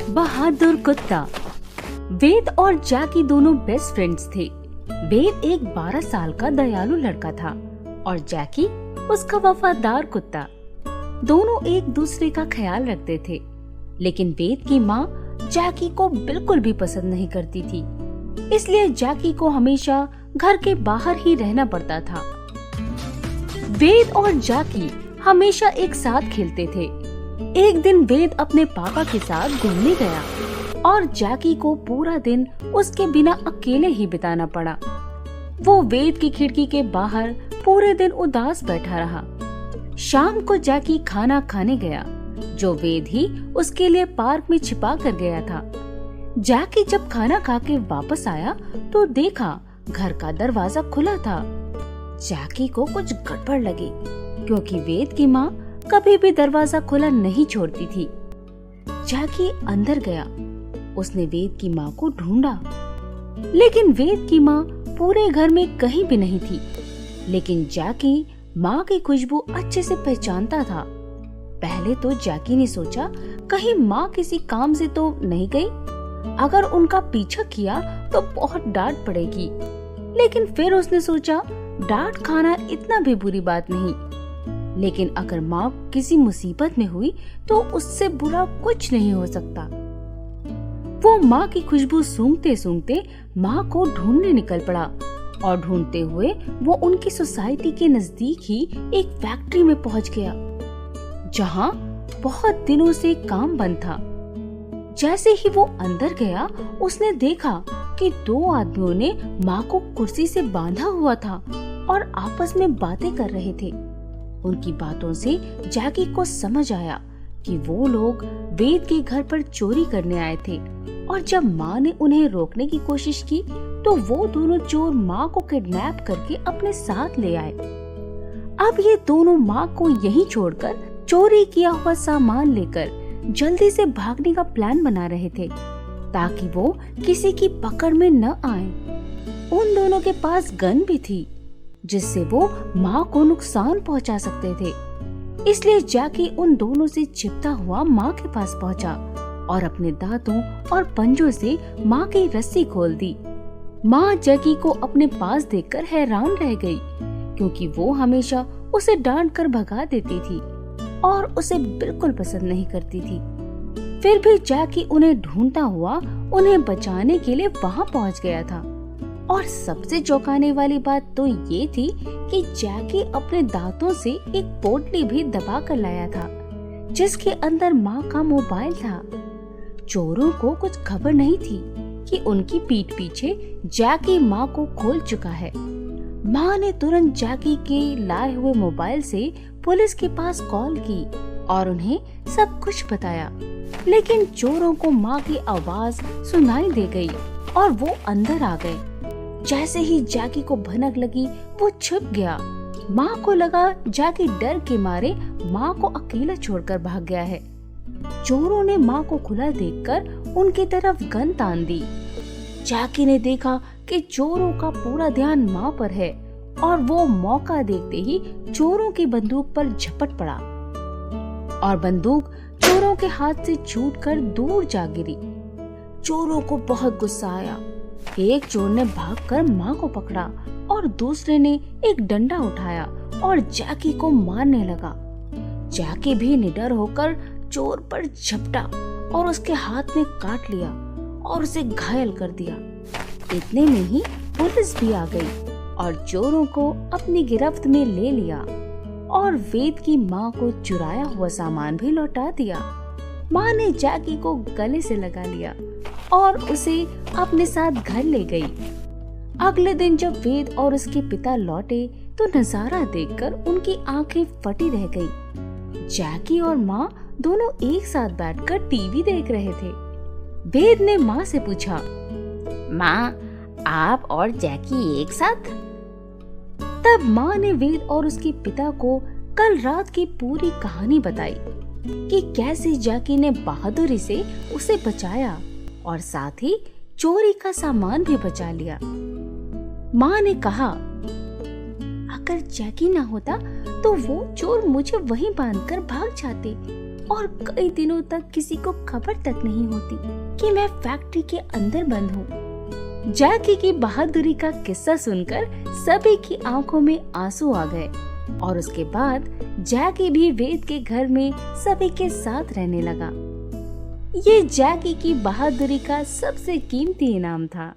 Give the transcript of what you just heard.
बहादुर कुत्ता। वेद और जैकी दोनों बेस्ट फ्रेंड्स थे। वेद एक 12 साल का दयालु लड़का था और जैकी उसका वफादार कुत्ता। दोनों एक दूसरे का ख्याल रखते थे, लेकिन वेद की माँ जैकी को बिल्कुल भी पसंद नहीं करती थी, इसलिए जैकी को हमेशा घर के बाहर ही रहना पड़ता था। वेद और जैकी हमेशा एक साथ खेलते थे। एक दिन वेद अपने पापा के साथ घूमने गया और जैकी को पूरा दिन उसके बिना अकेले ही बिताना पड़ा। वो वेद की खिड़की के बाहर पूरे दिन उदास बैठा रहा। शाम को जैकी खाना खाने गया, जो वेद ही उसके लिए पार्क में छिपा कर गया था। जैकी जब खाना खा के वापस आया तो देखा घर का दरवाजा खुला था। जैकी को कुछ गड़बड़ लगी, क्योंकि वेद की माँ कभी भी दरवाजा खुला नहीं छोड़ती थी। जैकी अंदर गया। उसने वेद की माँ को ढूंढा, लेकिन वेद की माँ पूरे घर में कहीं भी नहीं थी। लेकिन जैकी माँ की खुशबू अच्छे से पहचानता था। पहले तो जैकी ने सोचा कहीं माँ किसी काम से तो नहीं गई। अगर उनका पीछा किया तो बहुत डांट पड़ेगी। लेकिन फिर उसने सोचा डांट खाना इतना भी बुरी बात नहीं, लेकिन अगर माँ किसी मुसीबत में हुई तो उससे बुरा कुछ नहीं हो सकता। वो माँ की खुशबू सूंघते सूंघते माँ को ढूंढने निकल पड़ा और ढूंढते हुए वो उनकी सोसाइटी के नजदीक ही एक फैक्ट्री में पहुंच गया, जहाँ बहुत दिनों से काम बंद था। जैसे ही वो अंदर गया, उसने देखा कि 2 आदमियों ने माँ को कुर्सी से बांधा हुआ था और आपस में बातें कर रहे थे। उनकी बातों से जैकी को समझ आया कि वो लोग वेद के घर पर चोरी करने आए थे, और जब माँ ने उन्हें रोकने की कोशिश की तो वो दोनों चोर माँ को किडनैप करके अपने साथ ले आए। अब ये दोनों माँ को यहीं छोड़कर चोरी किया हुआ सामान लेकर जल्दी से भागने का प्लान बना रहे थे, ताकि वो किसी की पकड़ में न आए। उन दोनों के पास गन भी थी, जिससे वो माँ को नुकसान पहुंचा सकते थे। इसलिए जैकी उन दोनों से चिपता हुआ माँ के पास पहुंचा और अपने दांतों और पंजों से माँ की रस्सी खोल दी। माँ जैकी को अपने पास देखकर हैरान रह गई, क्योंकि वो हमेशा उसे डांट कर भगा देती थी और उसे बिल्कुल पसंद नहीं करती थी। फिर भी जैकी उन्हें ढूंढता हुआ उन्हें बचाने के लिए वहाँ पहुँच गया था। और सबसे चौंकाने वाली बात तो ये थी कि जैकी अपने दांतों से एक पोटली भी दबा कर लाया था, जिसके अंदर माँ का मोबाइल था। चोरों को कुछ खबर नहीं थी कि उनकी पीठ पीछे जैकी माँ को खोल चुका है। माँ ने तुरंत जैकी के लाए हुए मोबाइल से पुलिस के पास कॉल की और उन्हें सब कुछ बताया। लेकिन चोरों को माँ की आवाज सुनाई दे गई और वो अंदर आ गए। जैसे ही जैकी को भनक लगी, वो छिप गया। माँ को लगा जैकी डर के मारे माँ को अकेला छोड़कर भाग गया है। चोरों ने माँ को खुला देखकर उनकी तरफ गन तान दी। जैकी ने देखा कि चोरों का पूरा ध्यान माँ पर है और वो मौका देखते ही चोरों की बंदूक पर झपट पड़ा और बंदूक चोरों के हाथ से छूटकर दूर जा गिरी। चोरों को बहुत गुस्सा आया। एक चोर ने भागकर माँ को पकड़ा और दूसरे ने एक डंडा उठाया और जैकी को मारने लगा। जैकी भी निडर होकर चोर पर झपटा और उसके हाथ में काट लिया और उसे घायल कर दिया। इतने में ही पुलिस भी आ गई और चोरों को अपनी गिरफ्त में ले लिया और वेद की माँ को चुराया हुआ सामान भी लौटा दिया। माँ ने जैकी को गले से लगा लिया और उसे अपने साथ घर ले गई। अगले दिन जब वेद और उसके पिता लौटे तो नजारा देखकर उनकी आंखें फटी रह गई। जैकी और माँ दोनों एक साथ बैठकर टीवी देख रहे थे। वेद ने माँ से पूछा, माँ, आप और जैकी एक साथ? तब माँ ने वेद और उसके पिता को कल रात की पूरी कहानी बताई कि कैसे जैकी ने बहादुरी से उसे बचाया और साथ ही चोरी का सामान भी बचा लिया। माँ ने कहा, अगर जैकी ना होता तो वो चोर मुझे वहीं बांधकर भाग जाते और कई दिनों तक किसी को खबर तक नहीं होती कि मैं फैक्ट्री के अंदर बंद हूँ। जैकी की बहादुरी का किस्सा सुनकर सभी की आंखों में आंसू आ गए और उसके बाद जैकी भी वेद के घर में सभी के साथ रहने लगा। ये जैकी की बहादुरी का सबसे कीमती इनाम था।